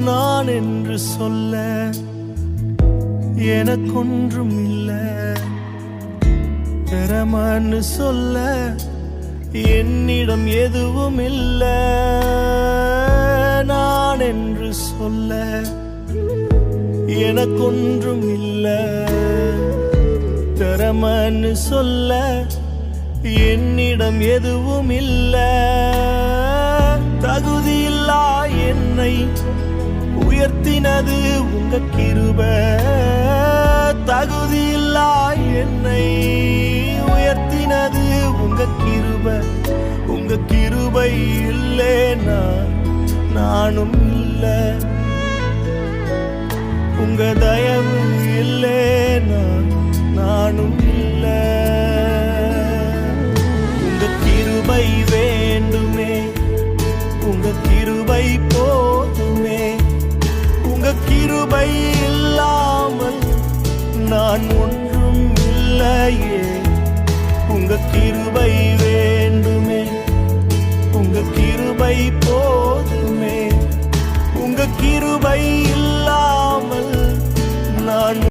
நான் என்று சொல்ல எனக்கொன்றும் இல்லை. திறமன்னு சொல்ல என்னிடம் எதுவும் இல்லை. நான் என்று சொல்ல எனக்கொன்றும் இல்லை. திறமன்னு சொல்ல என்னிடம் எதுவும் இல்லை. தகுதியில்லா என்னை உயர்த்தினது உங்க கிருபை. தகுதியில்லா என்னை உயர்த்தினது உங்க கிருபை. உங்க கிருபை இல்லேனா நானும் இல்லை. உங்க தயவு இல்லேனா நானும் இல்லை. உங்க கிருபை வேண்டுமே, உங்க கிருபை போதுமே. உங்க கிருபை இல்லாமல் நான் ஒன்றும் இல்லையே. உங்க கிருபை